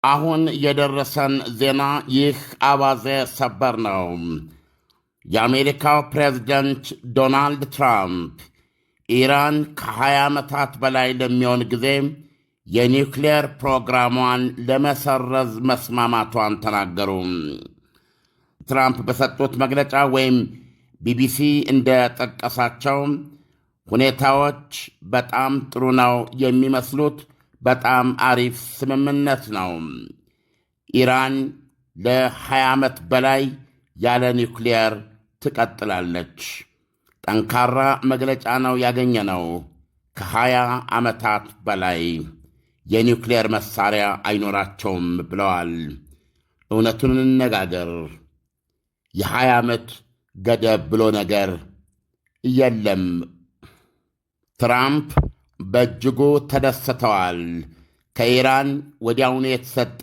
አሁን የደረሰን ዜና ይህ አባዜ ሰበር ነው። የአሜሪካው ፕሬዝደንት ዶናልድ ትራምፕ ኢራን ከ20 ዓመታት በላይ ለሚሆን ጊዜ የኒውክሌር ፕሮግራሟን ለመሰረዝ መስማማቷን ተናገሩ። ትራምፕ በሰጡት መግለጫ ወይም ቢቢሲ እንደጠቀሳቸው ሁኔታዎች በጣም ጥሩ ነው የሚመስሉት፣ በጣም አሪፍ ስምምነት ነው። ኢራን ለ20 ዓመት በላይ ያለ ኒውክሌር ትቀጥላለች። ጠንካራ መግለጫ ነው ያገኘነው። ከ20 ዓመታት በላይ የኒውክሌር መሳሪያ አይኖራቸውም ብለዋል። እውነቱን እንነጋገር፣ የ20 ዓመት ገደብ ብሎ ነገር የለም። ትራምፕ በእጅጉ ተደስተዋል። ከኢራን ወዲያውኑ የተሰጠ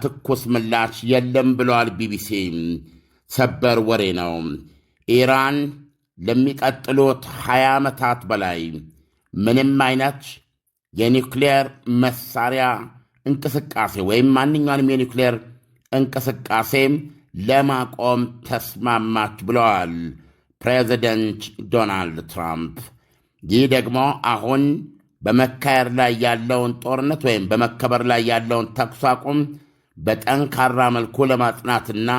ትኩስ ምላሽ የለም ብለዋል ቢቢሲ። ሰበር ወሬ ነው። ኢራን ለሚቀጥሉት 20 ዓመታት በላይ ምንም አይነት የኒውክሌር መሳሪያ እንቅስቃሴ ወይም ማንኛውንም የኒውክሌር እንቅስቃሴ ለማቆም ተስማማች ብለዋል ፕሬዚደንት ዶናልድ ትራምፕ። ይህ ደግሞ አሁን በመካሄድ ላይ ያለውን ጦርነት ወይም በመከበር ላይ ያለውን ተኩስ አቁም በጠንካራ መልኩ ለማጽናትና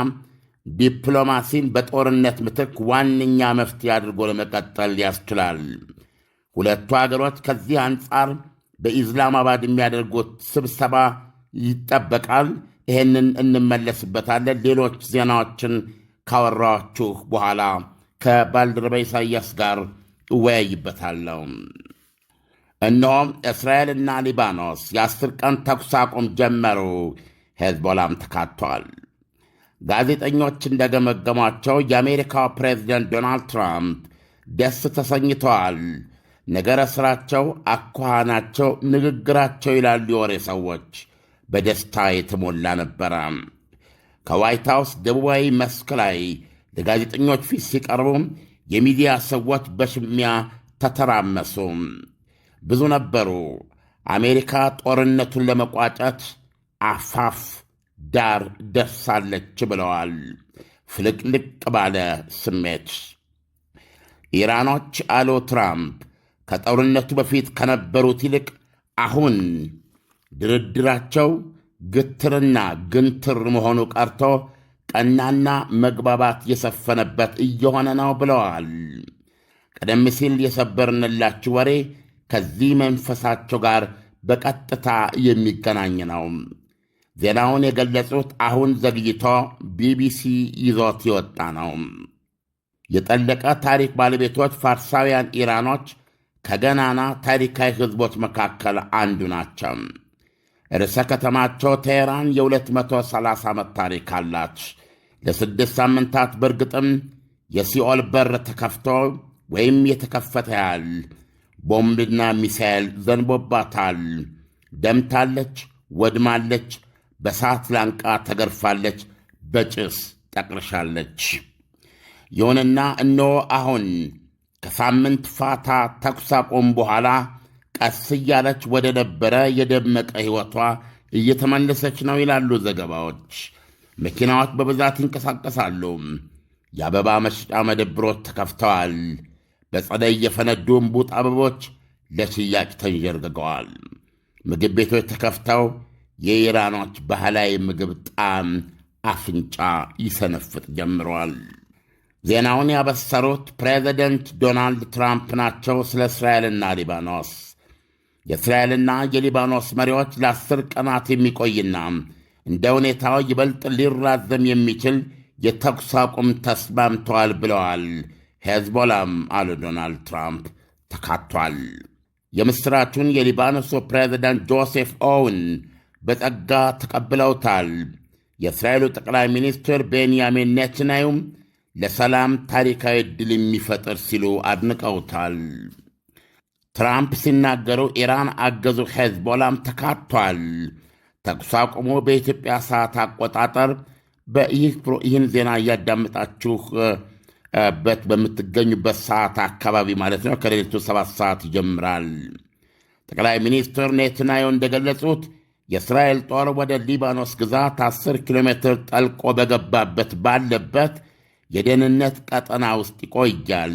ዲፕሎማሲን በጦርነት ምትክ ዋነኛ መፍትሄ አድርጎ ለመቀጠል ያስችላል። ሁለቱ አገሮች ከዚህ አንጻር በኢስላማባድ የሚያደርጉት ስብሰባ ይጠበቃል። ይህንን እንመለስበታለን። ሌሎች ዜናዎችን ካወራችሁ በኋላ ከባልደረባ ኢሳያስ ጋር እወያይበታለሁ። እነሆም እስራኤልና ሊባኖስ የ10 ቀን ተኩስ አቁም ጀመሩ። ሄዝቦላም ተካቷል። ጋዜጠኞች እንደገመገሟቸው የአሜሪካው ፕሬዝደንት ዶናልድ ትራምፕ ደስ ተሰኝተዋል። ነገረ ሥራቸው፣ አኳኋናቸው፣ ንግግራቸው ይላሉ የወሬ ሰዎች በደስታ የተሞላ ነበረ። ከዋይት ሃውስ ደቡባዊ መስክ ላይ ለጋዜጠኞች ፊት ሲቀርቡ የሚዲያ ሰዎች በሽሚያ ተተራመሱ። ብዙ ነበሩ። አሜሪካ ጦርነቱን ለመቋጨት አፋፍ ዳር ደርሳለች ብለዋል ፍልቅልቅ ባለ ስሜት። ኢራኖች አሉ ትራምፕ ከጦርነቱ በፊት ከነበሩት ይልቅ አሁን ድርድራቸው ግትርና ግንትር መሆኑ ቀርቶ ቀናና መግባባት የሰፈነበት እየሆነ ነው ብለዋል። ቀደም ሲል የሰበርንላችሁ ወሬ ከዚህ መንፈሳቸው ጋር በቀጥታ የሚገናኝ ነው። ዜናውን የገለጹት አሁን ዘግይቶ ቢቢሲ ይዞት የወጣ ነው። የጠለቀ ታሪክ ባለቤቶች ፋርሳውያን ኢራኖች ከገናና ታሪካዊ ሕዝቦች መካከል አንዱ ናቸው። ርዕሰ ከተማቸው ቴሄራን የ230 ዓመት ታሪክ አላት። ለ6 ሳምንታት በርግጥም የሲኦል በር ተከፍቶ ወይም የተከፈተ ያህል ቦምብና ሚሳኤል ዘንቦባታል። ደምታለች፣ ወድማለች፣ በሳት ላንቃ ተገርፋለች፣ በጭስ ጠቅርሻለች። ይሁንና እነሆ አሁን ከሳምንት ፋታ ተኩስ አቁም በኋላ ቀስ እያለች ወደ ነበረ የደመቀ ሕይወቷ እየተመለሰች ነው ይላሉ ዘገባዎች። መኪናዎች በብዛት ይንቀሳቀሳሉ። የአበባ መሸጫ መደብሮች ተከፍተዋል። በጸደይ የፈነዱ እምቡጥ አበቦች ለሽያጭ ተንዠርግገዋል። ምግብ ቤቶች ተከፍተው የኢራኖች ባህላዊ ምግብ ጣዕም አፍንጫ ይሰነፍጥ ጀምረዋል። ዜናውን ያበሰሩት ፕሬዚደንት ዶናልድ ትራምፕ ናቸው። ስለ እስራኤልና ሊባኖስ የእስራኤልና የሊባኖስ መሪዎች ለ10 ቀናት የሚቆይና እንደ ሁኔታው ይበልጥ ሊራዘም የሚችል የተኩስ አቁም ተስማምተዋል ብለዋል። ሄዝቦላም አሉ ዶናልድ ትራምፕ ተካቷል። የምሥራቹን የሊባኖሱ ፕሬዚዳንት ጆሴፍ ኦውን በጸጋ ተቀብለውታል። የእስራኤሉ ጠቅላይ ሚኒስትር ቤንያሚን ኔትንያሁም ለሰላም ታሪካዊ ዕድል የሚፈጥር ሲሉ አድንቀውታል። ትራምፕ ሲናገሩ ኢራን አገዙ ሄዝቦላም ተካቷል። ተኩስ አቁሙ በኢትዮጵያ ሰዓት አቆጣጠር ይህን ዜና እያዳመጣችሁ በምትገኙበት ሰዓት አካባቢ ማለት ነው ከሌሊቱ 7 ሰዓት ይጀምራል። ጠቅላይ ሚኒስትር ኔትንያሁ እንደገለጹት የእስራኤል ጦር ወደ ሊባኖስ ግዛት 10 ኪሎ ሜትር ጠልቆ በገባበት ባለበት የደህንነት ቀጠና ውስጥ ይቆያል።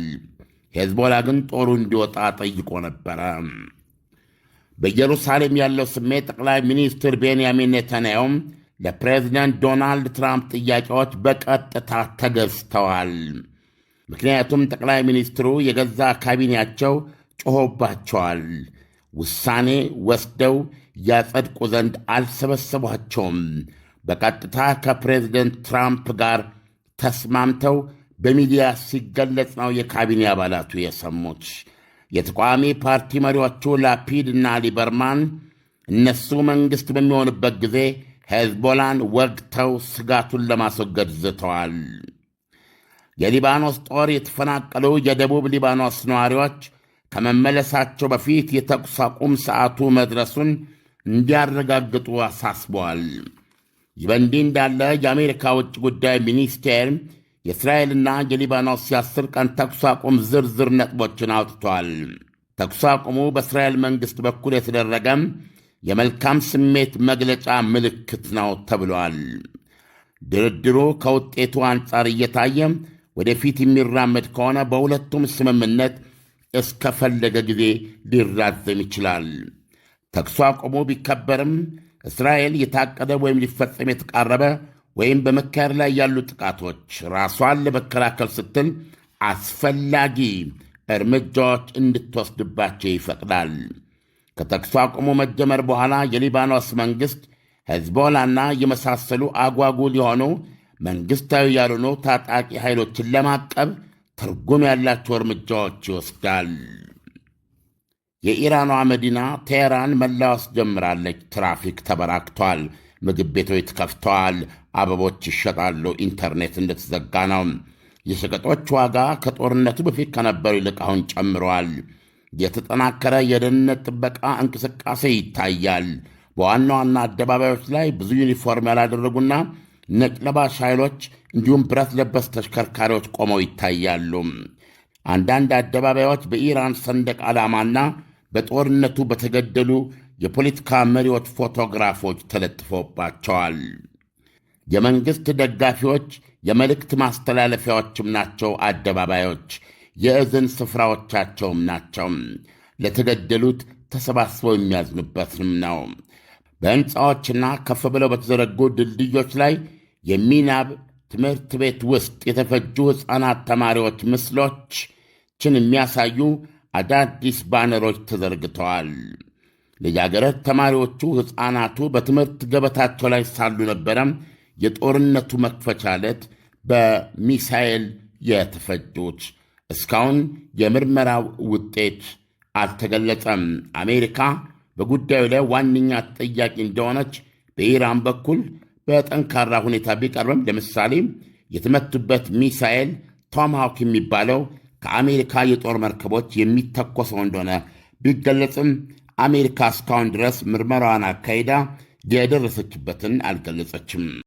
ሄዝቦላ ግን ጦሩ እንዲወጣ ጠይቆ ነበረ። በኢየሩሳሌም ያለው ስሜት ጠቅላይ ሚኒስትር ቤንያሚን ኔታንያሁም ለፕሬዚደንት ዶናልድ ትራምፕ ጥያቄዎች በቀጥታ ተገዝተዋል። ምክንያቱም ጠቅላይ ሚኒስትሩ የገዛ ካቢኔያቸው ጮኾባቸዋል። ውሳኔ ወስደው ያጸድቁ ዘንድ አልሰበሰቧቸውም። በቀጥታ ከፕሬዚደንት ትራምፕ ጋር ተስማምተው በሚዲያ ሲገለጽ ነው የካቢኔ አባላቱ የሰሙት። የተቃዋሚ ፓርቲ መሪዎቹ ላፒድ እና ሊበርማን እነሱ መንግሥት በሚሆንበት ጊዜ ሄዝቦላን ወግተው ስጋቱን ለማስወገድ ዝተዋል። የሊባኖስ ጦር የተፈናቀሉ የደቡብ ሊባኖስ ነዋሪዎች ከመመለሳቸው በፊት የተኩስ አቁም ሰዓቱ መድረሱን እንዲያረጋግጡ አሳስበዋል። ይህ በእንዲህ እንዳለ የአሜሪካ ውጭ ጉዳይ ሚኒስቴር የእስራኤልና የሊባኖስ የ10 ቀን ተኩስ አቁም ዝርዝር ነጥቦችን አውጥቷል። ተኩስ አቁሙ በእስራኤል መንግሥት በኩል የተደረገም የመልካም ስሜት መግለጫ ምልክት ነው ተብሏል። ድርድሩ ከውጤቱ አንጻር እየታየ ወደፊት የሚራመድ ከሆነ በሁለቱም ስምምነት እስከፈለገ ጊዜ ሊራዘም ይችላል። ተኩስ አቁሙ ቢከበርም እስራኤል የታቀደ ወይም ሊፈጸም የተቃረበ ወይም በመካሄድ ላይ ያሉ ጥቃቶች ራሷን ለመከላከል ስትል አስፈላጊ እርምጃዎች እንድትወስድባቸው ይፈቅዳል። ከተኩስ አቁሙ መጀመር በኋላ የሊባኖስ መንግሥት ሄዝቦላና የመሳሰሉ አጓጉል የሆኑ መንግሥታዊ ያልሆኑ ታጣቂ ኃይሎችን ለማቀብ ትርጉም ያላቸው እርምጃዎች ይወስዳል። የኢራኗ መዲና ቴህራን መላወስ ጀምራለች። ትራፊክ ተበራክቷል። ምግብ ቤቶች ተከፍተዋል። አበቦች ይሸጣሉ። ኢንተርኔት እንደተዘጋ ነው። የሸቀጦች ዋጋ ከጦርነቱ በፊት ከነበሩ ይልቅ አሁን ጨምረዋል። የተጠናከረ የደህንነት ጥበቃ እንቅስቃሴ ይታያል። በዋና ዋና አደባባዮች ላይ ብዙ ዩኒፎርም ያላደረጉና ነጭ ለባሽ ኃይሎች እንዲሁም ብረት ለበስ ተሽከርካሪዎች ቆመው ይታያሉ። አንዳንድ አደባባዮች በኢራን ሰንደቅ ዓላማና በጦርነቱ በተገደሉ የፖለቲካ መሪዎች ፎቶግራፎች ተለጥፎባቸዋል። የመንግሥት ደጋፊዎች የመልእክት ማስተላለፊያዎችም ናቸው። አደባባዮች የእዝን ስፍራዎቻቸውም ናቸው። ለተገደሉት ተሰባስበው የሚያዝኑበትም ነው። በሕንፃዎችና ከፍ ብለው በተዘረጉ ድልድዮች ላይ የሚናብ ትምህርት ቤት ውስጥ የተፈጁ ሕፃናት ተማሪዎች ምስሎችን የሚያሳዩ አዳዲስ ባነሮች ተዘርግተዋል። ልጃገረድ ተማሪዎቹ ሕፃናቱ በትምህርት ገበታቸው ላይ ሳሉ ነበረም የጦርነቱ መክፈቻ ዕለት በሚሳኤል የተፈጁት። እስካሁን የምርመራው ውጤት አልተገለጸም። አሜሪካ በጉዳዩ ላይ ዋነኛ ተጠያቂ እንደሆነች በኢራን በኩል በጠንካራ ሁኔታ ቢቀርብም ለምሳሌ የተመቱበት ሚሳኤል ቶማሃውክ የሚባለው ከአሜሪካ የጦር መርከቦች የሚተኮሰው እንደሆነ ቢገለጽም አሜሪካ እስካሁን ድረስ ምርመራዋን አካሂዳ የደረሰችበትን አልገለጸችም።